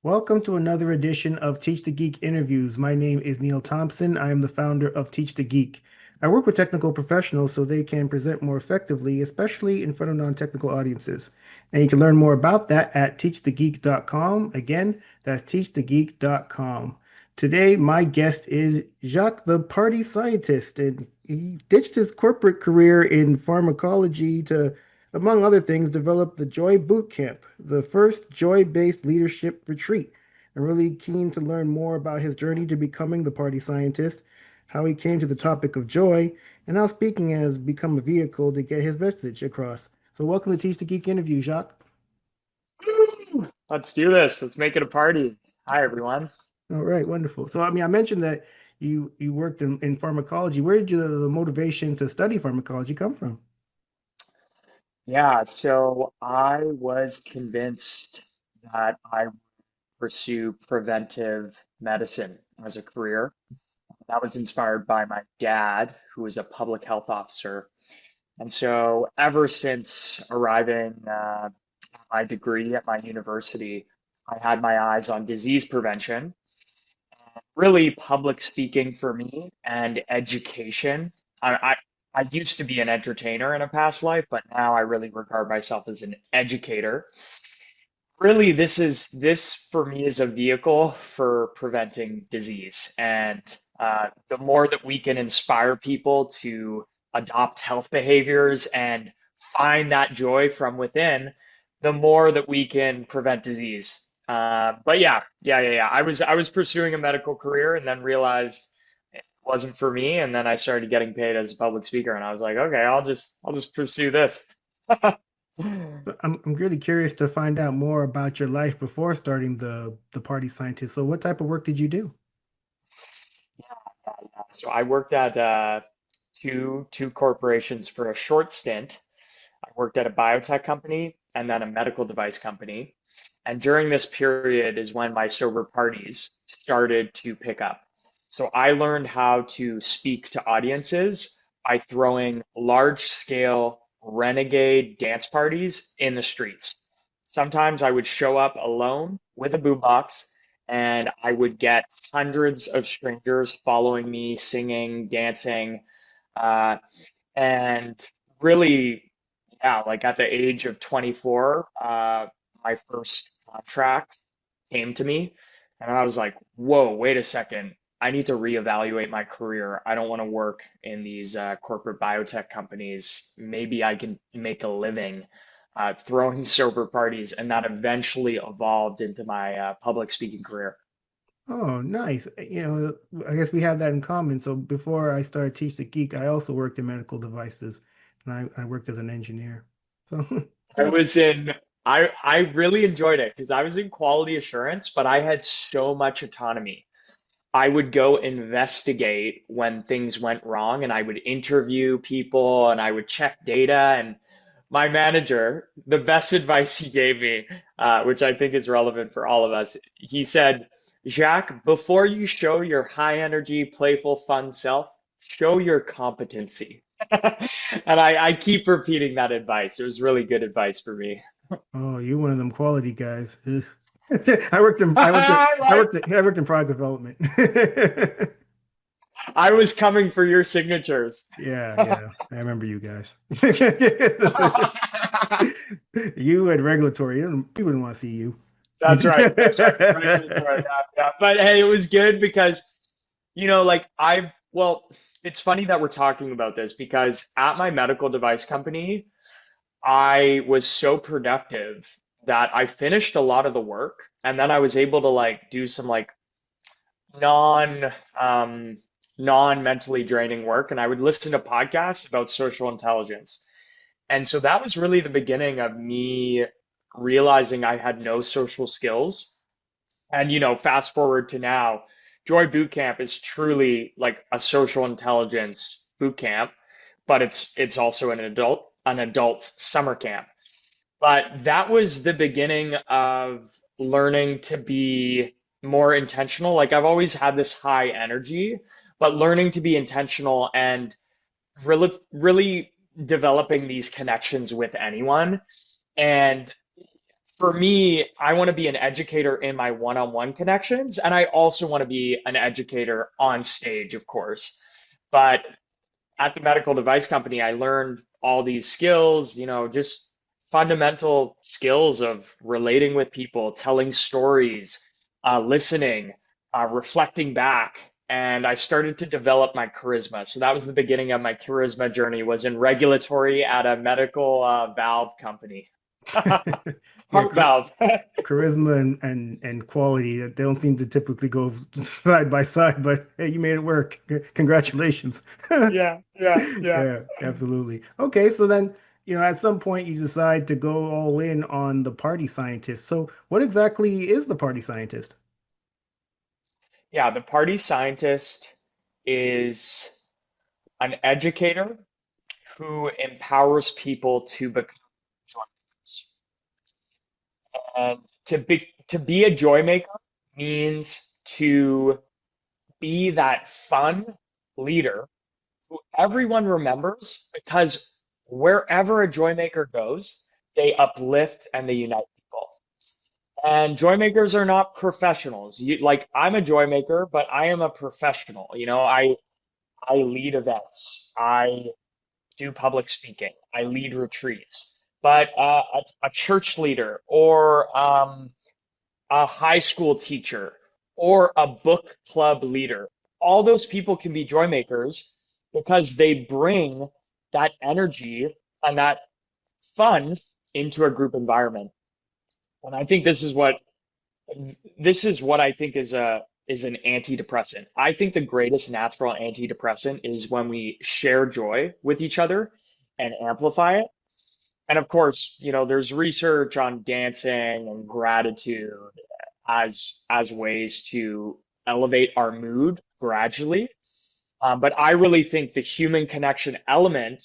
Welcome to another edition of Teach the Geek interviews. My name is Neil Thompson. I am the founder of Teach the Geek. I work with technical professionals so they can present more effectively, especially in front of non-technical audiences. And you can learn more about that at teachthegeek.com. Again, that's teachthegeek.com. Today, my guest is Jacques the Party Scientist, and he ditched his corporate career in pharmacology to, among other things, develop the Joy Bootcamp, the first joy-based leadership retreat. I'm really keen to learn more about his journey to becoming the party scientist, how he came to the topic of joy, and how speaking has become a vehicle to get his message across. So welcome to Teach the Geek interview, Jacques. Woo! Let's do this. Let's make it a party. Hi, everyone. All right, wonderful. So I mentioned that you worked in pharmacology. Where did the motivation to study pharmacology come from? Yeah, so I was convinced that I would pursue preventive medicine as a career. That was inspired by my dad, who was a public health officer. And so, ever since arriving my degree at my university, I had my eyes on disease prevention, really public speaking for me and education. I used to be an entertainer in a past life, but now I really regard myself as an educator. Really, this for me is a vehicle for preventing disease. And the more that we can inspire people to adopt health behaviors and find that joy from within, the more that we can prevent disease. But yeah. I was pursuing a medical career and then realized it wasn't for me. And then I started getting paid as a public speaker, and I was like, okay, I'll just pursue this. But I'm really curious to find out more about your life before starting the party scientist. So what type of work did you do? So I worked at two corporations for a short stint. I worked at a biotech company and then a medical device company. And during this period is when my sober parties started to pick up. So I learned how to speak to audiences by throwing large scale renegade dance parties in the streets. Sometimes I would show up alone with a boombox, and I would get hundreds of strangers following me, singing, dancing, uh, and really, yeah, like at the age of 24, my first contract came to me, and I was like, whoa, wait a second. I need to reevaluate my career. I don't want to work in these corporate biotech companies. Maybe I can make a living throwing sober parties, and that eventually evolved into my public speaking career. Oh, nice. I guess we have that in common. So before I started Teach the Geek, I also worked in medical devices, and I worked as an engineer. So, so I that's was in, I really enjoyed it because I was in quality assurance, but I had so much autonomy. I would go investigate when things went wrong, and I would interview people and I would check data. And my manager, the best advice he gave me, which I think is relevant for all of us, he said, Jacques, before you show your high energy, playful, fun self, show your competency. And I keep repeating that advice. It was really good advice for me. oh, you're one of them quality guys. Ugh. I worked in product development. I was coming for your signatures. Yeah, yeah. I remember you guys. You and regulatory, you wouldn't want to see you. That's right. That's right. Regulatory. Yeah. But hey, it was good because, well, it's funny that we're talking about this because at my medical device company, I was so productive that I finished a lot of the work, and then I was able to like do some like non um non-mentally draining work, and I would listen to podcasts about social intelligence. And so that was really the beginning of me realizing I had no social skills. And fast forward to now, Joy Bootcamp is truly like a social intelligence boot camp, but it's also an adult summer camp. But that was the beginning of learning to be more intentional. Like I've always had this high energy, but learning to be intentional and really developing these connections with anyone. And For me, I want to be an educator in my one-on-one connections, and I also want to be an educator on stage, of course. But at the medical device company, I learned all these skills, just fundamental skills of relating with people, telling stories, listening, reflecting back. And I started to develop my charisma. So that was the beginning of my charisma journey, was in regulatory at a medical valve company. Yeah, Heart valve. charisma and quality, they don't seem to typically go side by side, but hey, you made it work. Congratulations. Yeah, yeah, yeah. Yeah, absolutely. Okay, so then, at some point you decide to go all in on the party scientist. So what exactly is the party scientist? Yeah, the party scientist is an educator who empowers people to become joy makers. And to be a joy maker means to be that fun leader who everyone remembers, because wherever a joy maker goes, they uplift and they unite people. And joy makers are not professionals. Like, I'm a joy maker, but I am a professional. I lead events. I do public speaking. I lead retreats. But a church leader, or a high school teacher, or a book club leader, all those people can be joy makers because they bring that energy and that fun into a group environment. And I think this is what I think is an antidepressant. I think the greatest natural antidepressant is when we share joy with each other and amplify it. And of course, there's research on dancing and gratitude as ways to elevate our mood gradually. But I really think the human connection element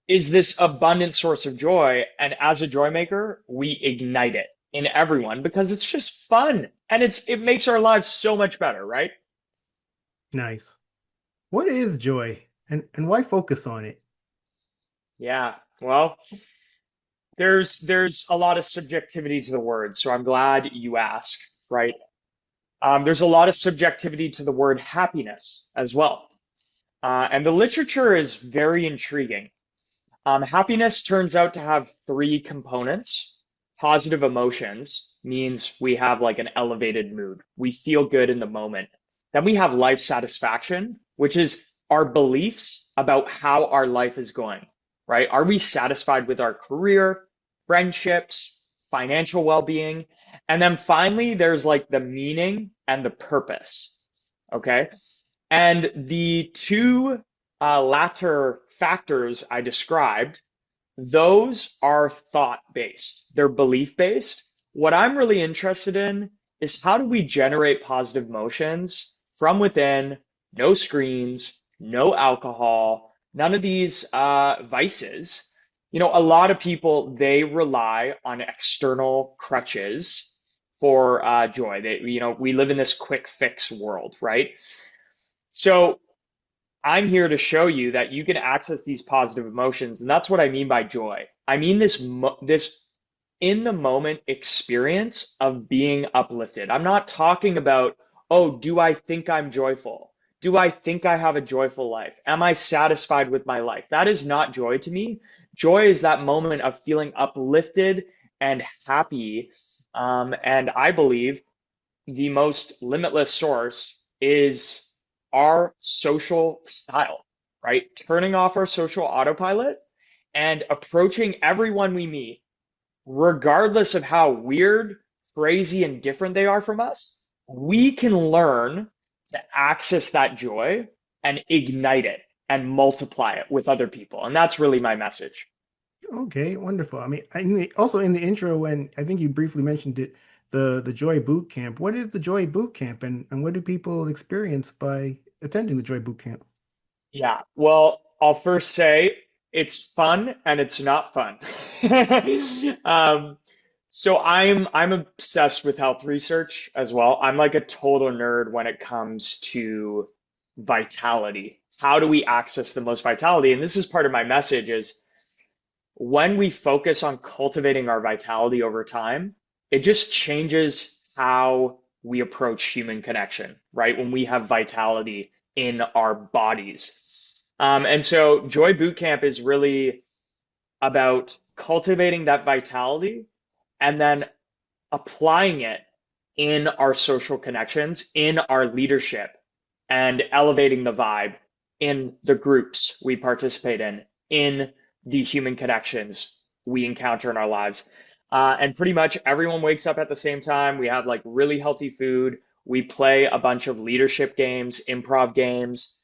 is this abundant source of joy. And as a joy maker, we ignite it in everyone because it's just fun and it makes our lives so much better, right? Nice. What is joy and why focus on it? Yeah. Well, there's a lot of subjectivity to the word, so I'm glad you asked, right? There's a lot of subjectivity to the word happiness as well. And the literature is very intriguing. Happiness turns out to have three components. Positive emotions means we have like an elevated mood. We feel good in the moment. Then we have life satisfaction, which is our beliefs about how our life is going, right? Are we satisfied with our career, friendships, financial well-being? And then finally, there's like the meaning and the purpose, okay? And the two latter factors I described, those are thought based, they're belief based. What I'm really interested in is how do we generate positive emotions from within, no screens, no alcohol, none of these vices. A lot of people, they rely on external crutches for joy. We live in this quick fix world, right? So I'm here to show you that you can access these positive emotions, and that's what I mean by joy. I mean this in the moment experience of being uplifted. I'm not talking about, oh, do I think I'm joyful? Do I think I have a joyful life? Am I satisfied with my life? That is not joy to me. Joy is that moment of feeling uplifted and happy. And I believe the most limitless source is our social style, right? Turning off our social autopilot and approaching everyone we meet, regardless of how weird, crazy, and different they are from us. We can learn to access that joy and ignite it and multiply it with other people. And that's really my message. Okay, wonderful. I mean, also in the intro, when I think you briefly mentioned it, the Joy Bootcamp. What is the Joy Bootcamp, and what do people experience by attending the Joy Bootcamp? Yeah, well, I'll first say it's fun and it's not fun. Um, so I'm obsessed with health research as well. I'm like a total nerd when it comes to vitality. How do we access the most vitality? And this is part of my message is when we focus on cultivating our vitality over time, it just changes how we approach human connection, right? When we have vitality in our bodies. And so Joy Bootcamp is really about cultivating that vitality and then applying it in our social connections, in our leadership, and elevating the vibe in the groups we participate in the human connections we encounter in our lives. And pretty much everyone wakes up at the same time. We have like really healthy food. We play a bunch of leadership games, improv games.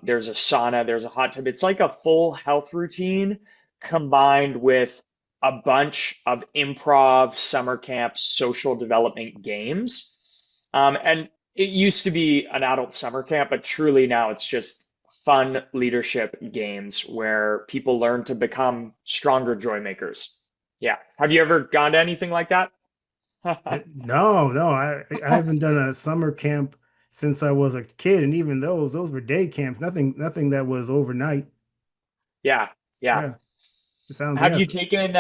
There's a sauna, there's a hot tub. It's like a full health routine combined with a bunch of improv, summer camp, social development games. And it used to be an adult summer camp, but truly now it's just fun leadership games where people learn to become stronger joy makers. Yeah. Have you ever gone to anything like that? No, no, I haven't done a summer camp since I was a kid, and even those were day camps. Nothing that was overnight. Yeah. Yeah. Yeah, it sounds Have you yes. taken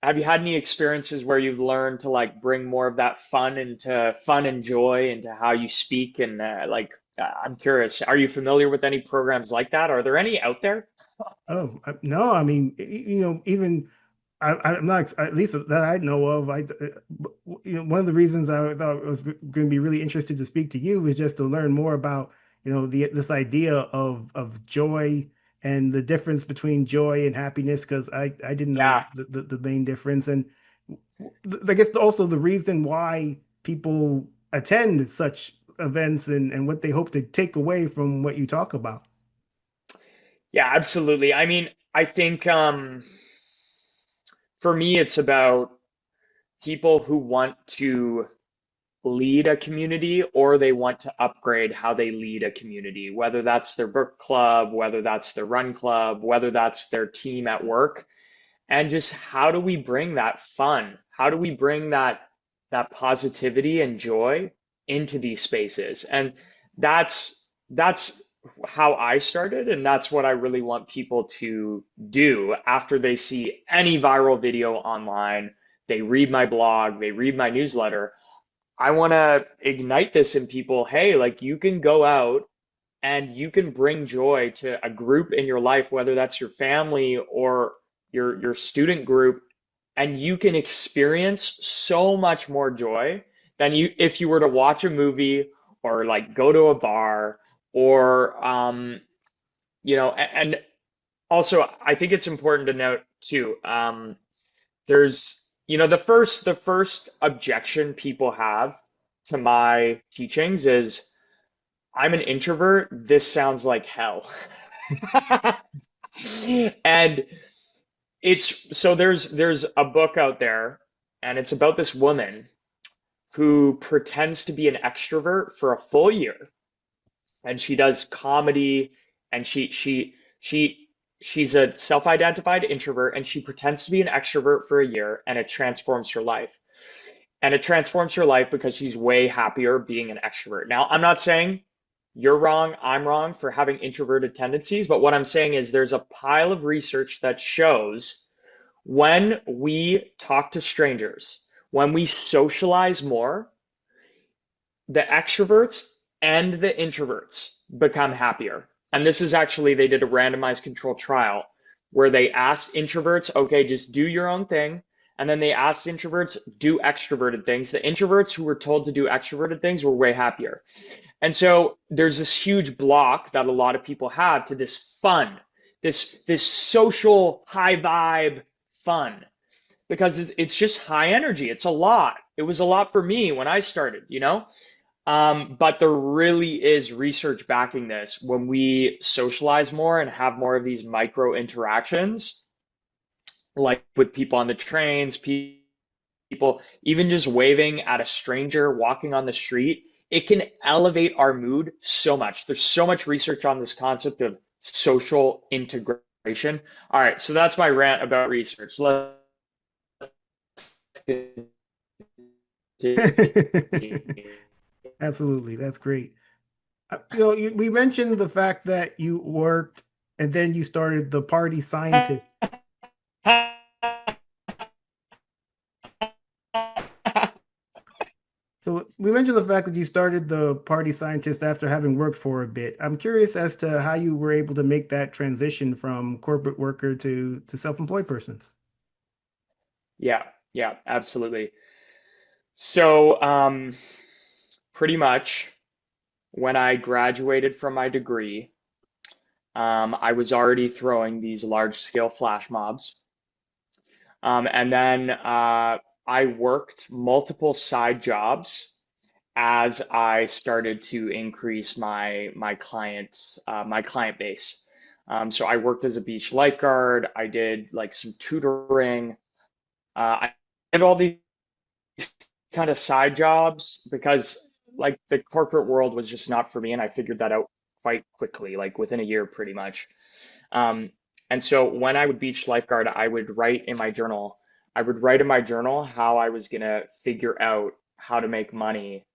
have you had any experiences where you've learned to like bring more of that fun and joy into how you speak and I'm curious, are you familiar with any programs like that? Are there any out there? Oh, no, I mean, even I'm not, at least that I know of. One of the reasons I thought I was going to be really interested to speak to you is just to learn more about, this idea of joy and the difference between joy and happiness, because I didn't know Yeah. the main difference. And I guess also the reason why people attend such events and what they hope to take away from what you talk about. Yeah, absolutely. I mean, I think for me it's about people who want to lead a community or they want to upgrade how they lead a community, whether that's their book club, whether that's their run club, whether that's their team at work. And just how do we bring that fun? How do we bring that positivity and joy into these spaces? And that's how I started, and that's what I really want people to do after they see any viral video online. They read my blog, they read my newsletter. I want to ignite this in people. Hey, like you can go out and you can bring joy to a group in your life, whether that's your family or your student group, and you can experience so much more joy than you if you were to watch a movie or like go to a bar or and also I think it's important to note too, there's the first objection people have to my teachings is I'm an introvert. This sounds like hell. And it's so there's a book out there and it's about this woman who pretends to be an extrovert for a full year and she does comedy and she's a self-identified introvert and she pretends to be an extrovert for a year and it transforms her life. And it transforms her life because she's way happier being an extrovert. Now, I'm not saying you're wrong, I'm wrong for having introverted tendencies, but what I'm saying is there's a pile of research that shows when we talk to strangers, when we socialize more, the extroverts and the introverts become happier. And this is actually, they did a randomized controlled trial where they asked introverts, okay, just do your own thing. And then they asked introverts, do extroverted things. The introverts who were told to do extroverted things were way happier. And so there's this huge block that a lot of people have to this fun, this social high vibe fun because it's just high energy. It's a lot. It was a lot for me when I started, you know? But there really is research backing this. When we socialize more and have more of these micro interactions, like with people on the trains, people even just waving at a stranger walking on the street, it can elevate our mood so much. There's so much research on this concept of social integration. All right, so that's my rant about research. Let's continue. Absolutely, that's great. We mentioned the fact that you worked and then you started the Party Scientist. So we mentioned the fact that you started the Party Scientist after having worked for a bit. I'm curious as to how you were able to make that transition from corporate worker to self-employed person. Yeah, yeah, absolutely. So, pretty much when I graduated from my degree, I was already throwing these large scale flash mobs. And then I worked multiple side jobs as I started to increase my client base. So I worked as a beach lifeguard. I did like some tutoring. I did all these kind of side jobs because like the corporate world was just not for me, and I figured that out quite quickly, like within a year, pretty much. Um, and so when I would beach lifeguard, I would write in my journal. I would write in my journal how I was gonna figure out how to make money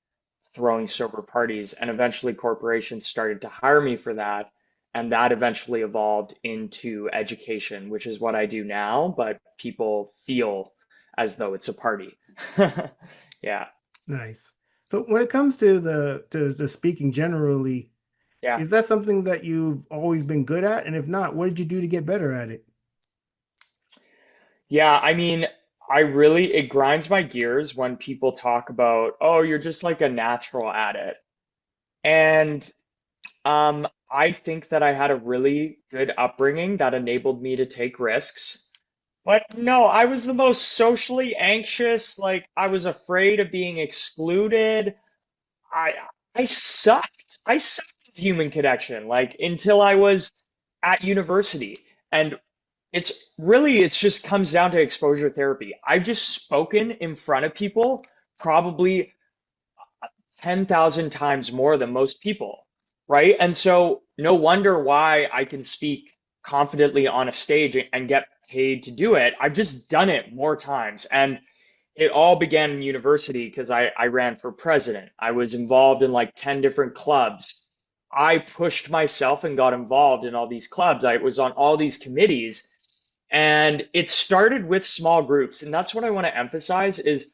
throwing sober parties, and eventually corporations started to hire me for that, and that eventually evolved into education, which is what I do now, but people feel as though it's a party. Yeah, Nice. So when it comes to the speaking generally, yeah, is that something that you've always been good at? And if not, what did you do to get better at it? yeah. I mean, it grinds my gears when people talk about, oh, you're just like a natural at it. And I think that I had a really good upbringing that enabled me to take risks. But no, I was the most socially anxious. Like I was afraid of being excluded. I I sucked. I sucked at human connection, like until I was at university. And it's just comes down to exposure therapy. I've just spoken in front of people probably 10,000 times more than most people, right? And so no wonder why I can speak confidently on a stage and get paid to do it. I've just done it more times. And it all began in university because I ran for president. I was involved in like 10 different clubs. I pushed myself and got involved in all these clubs. I was on all these committees, and it started with small groups. And that's what I want to emphasize is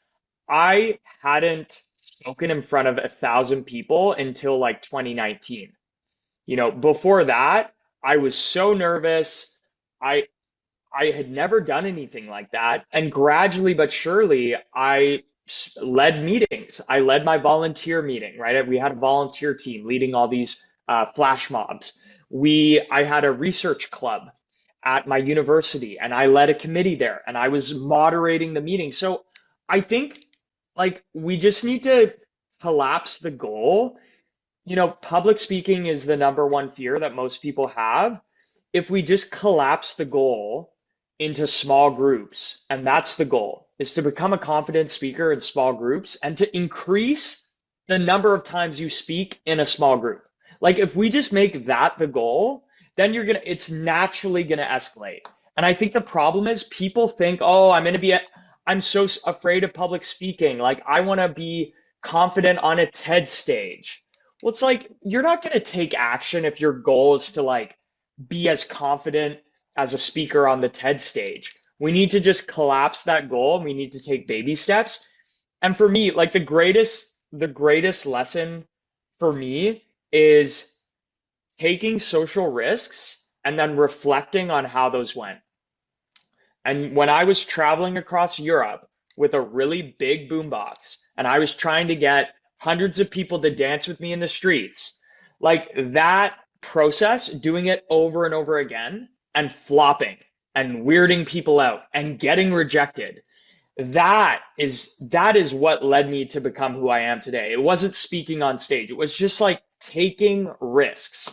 I hadn't spoken in front of 1,000 people until like 2019. Before that, I was so nervous. I I had never done anything like that. And gradually but surely, I led meetings. I led my volunteer meeting, right? We had a volunteer team leading all these flash mobs. I had a research club at my university, and I led a committee there, and I was moderating the meeting. So I think like we just need to collapse the goal. Public speaking is the number one fear that most people have. If we just collapse the goal into small groups, and that's the goal, is to become a confident speaker in small groups and to increase the number of times you speak in a small group. Like if we just make that the goal, then it's naturally gonna escalate. And I think the problem is people think, oh, I'm so afraid of public speaking. Like I want to be confident on a TED stage. Well, it's like you're not going to take action if your goal is to like be as confident as a speaker on the TED stage. We need to just collapse that goal and we need to take baby steps. And for me, like the greatest lesson for me is taking social risks and then reflecting on how those went. And when I was traveling across Europe with a really big boombox and I was trying to get hundreds of people to dance with me in the streets, like that process, doing it over and over again and flopping and weirding people out and getting rejected, that is what led me to become who I am today. It wasn't speaking on stage. It was just like taking risks.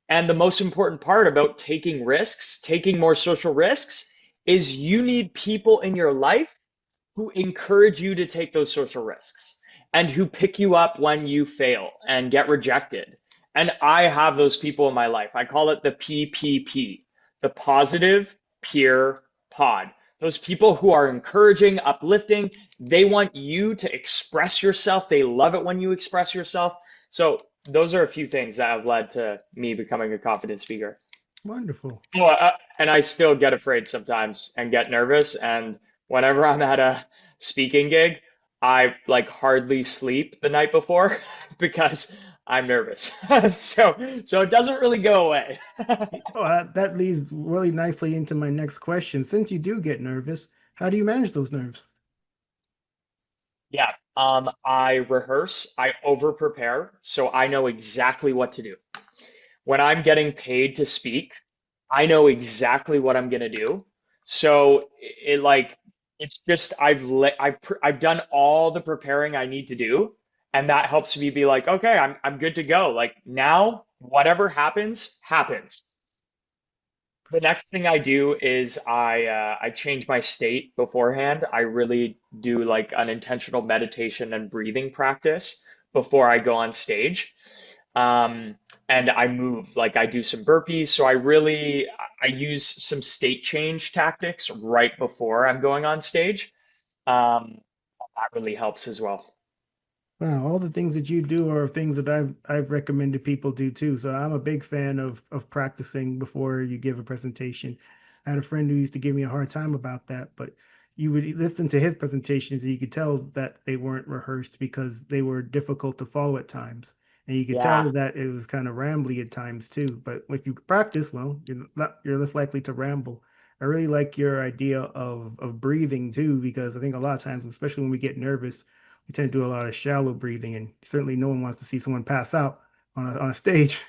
And the most important part about taking risks, taking more social risks, is you need people in your life who encourage you to take those social risks and who pick you up when you fail and get rejected. And I have those people in my life. I call it the PPP, the positive peer pod. Those people who are encouraging, uplifting, they want you to express yourself. They love it when you express yourself. So those are a few things that have led to me becoming a confident speaker. Wonderful. Oh, and I still get afraid sometimes and get nervous. And whenever I'm at a speaking gig, I like hardly sleep the night before because I'm nervous. So it doesn't really go away. Oh, that leads really nicely into my next question. Since you do get nervous, how do you manage those nerves? Yeah. I rehearse, I over prepare, so I know exactly what to do. When I'm getting paid to speak, I know exactly what I'm gonna do. So it like it's just I've done all the preparing I need to do, and that helps me be like, okay, I'm good to go. Like now, whatever happens, happens. The next thing I do is I change my state beforehand. I really do like an intentional meditation and breathing practice before I go on stage. Um, and I move, like I do some burpees. So I use some state change tactics right before I'm going on stage. Um, that really helps as well. Wow, all the things that you do are things that I've recommended people do too. So I'm a big fan of practicing before you give a presentation. I had a friend who used to give me a hard time about that, but you would listen to his presentations and you could tell that they weren't rehearsed because they were difficult to follow at times. And you could Yeah, tell that it was kind of rambly at times too. But if you practice, well, you're less likely to ramble. I really like your idea of breathing too, because I think a lot of times, especially when we get nervous, we tend to do a lot of shallow breathing, and certainly no one wants to see someone pass out on a stage.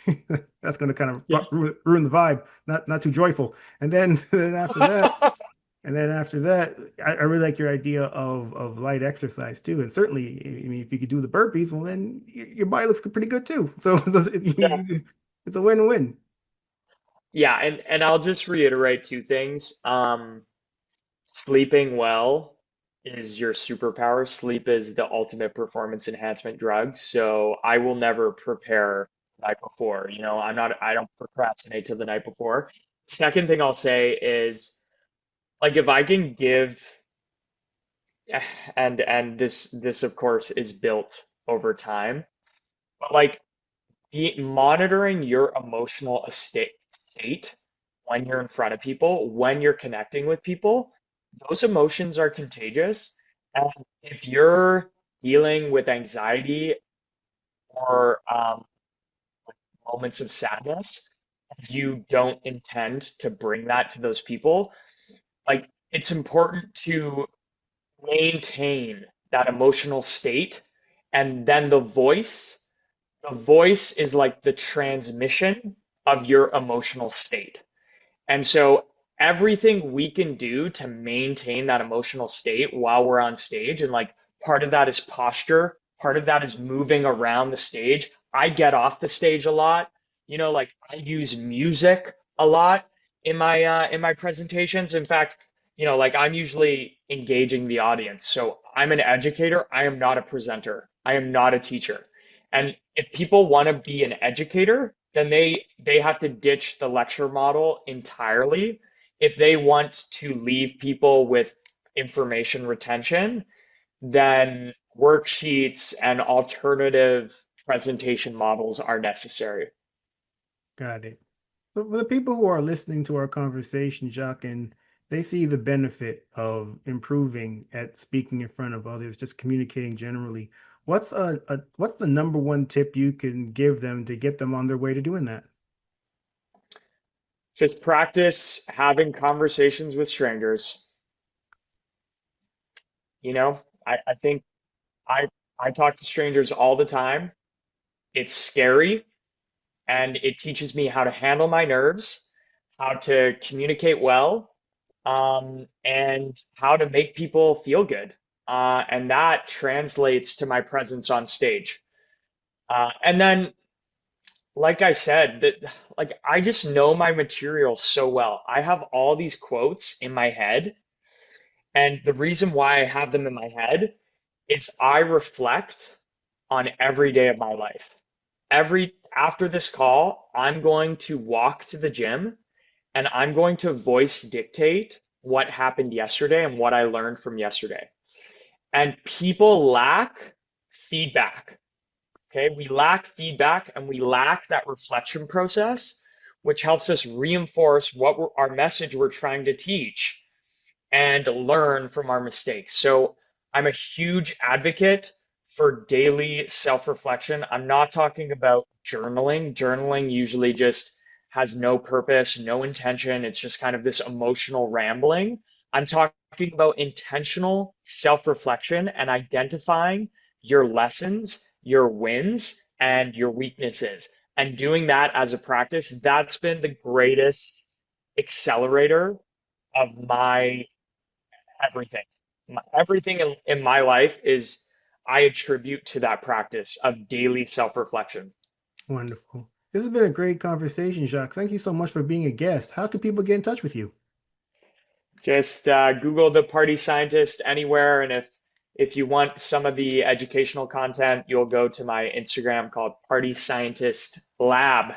That's going to kind yeah. of ruin the vibe. Not too joyful. And then then after that, I really like your idea of light exercise too. And certainly, I mean, if you could do the burpees, well, then your body looks pretty good too. So, Yeah. it's a win-win. Yeah, and I'll just reiterate two things. Sleeping well is your superpower. Sleep is the ultimate performance enhancement drug. So I will never prepare the night before. I don't procrastinate till the night before. Second thing I'll say is like if I can give and this of course is built over time, but like monitoring your emotional state when you're in front of people, when you're connecting with people, those emotions are contagious. And if you're dealing with anxiety or moments of sadness, you don't intend to bring that to those people, like it's important to maintain that emotional state. And then the voice is like the transmission of your emotional state. And so everything we can do to maintain that emotional state while we're on stage, and like part of that is posture, part of that is moving around the stage. I get off the stage a lot. Like I use music a lot in my presentations. In fact, like I'm usually engaging the audience. So I'm an educator, I am not a presenter. I am not a teacher. And if people want to be an educator, then they have to ditch the lecture model entirely. If they want to leave people with information retention, then worksheets and alternative presentation models are necessary. Got it. But for the people who are listening to our conversation, Jacques, and they see the benefit of improving at speaking in front of others, just communicating generally, what's the number one tip you can give them to get them on their way to doing that? Just practice having conversations with strangers. I think I I talk to strangers all the time. It's scary and it teaches me how to handle my nerves, how to communicate well, and how to make people feel good. And that translates to my presence on stage. And then, like I said, that like I just know my material so well. I have all these quotes in my head, and the reason why I have them in my head is I reflect on every day of my life. Every after this call, I'm going to walk to the gym and I'm going to voice dictate what happened yesterday and what I learned from yesterday. And people lack feedback. Okay. We lack feedback and we lack that reflection process, which helps us reinforce our message we're trying to teach and learn from our mistakes. So I'm a huge advocate for daily self-reflection. I'm not talking about journaling. Journaling usually just has no purpose, no intention. It's just kind of this emotional rambling. I'm talking about intentional self-reflection and identifying your lessons, your wins, and your weaknesses. And doing that as a practice, that's been the greatest accelerator of my everything. Everything in my life is I attribute to that practice of daily self-reflection. Wonderful. This has been a great conversation, Jacques. Thank you so much for being a guest. How can people get in touch with you? Just Google the Party Scientist anywhere, and if you want some of the educational content, you'll go to my Instagram called Party Scientist Lab.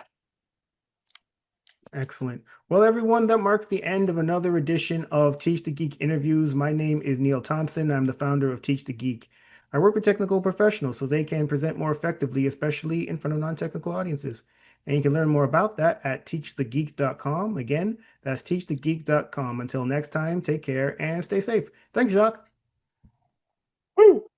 Excellent. Well, everyone, that marks the end of another edition of Teach the Geek interviews. My name is Neil Thompson. I'm the founder of Teach the Geek. I work with technical professionals so they can present more effectively, especially in front of non-technical audiences. And you can learn more about that at teachthegeek.com. Again, that's teachthegeek.com. Until next time, take care and stay safe. Thanks, Jacques. Woo!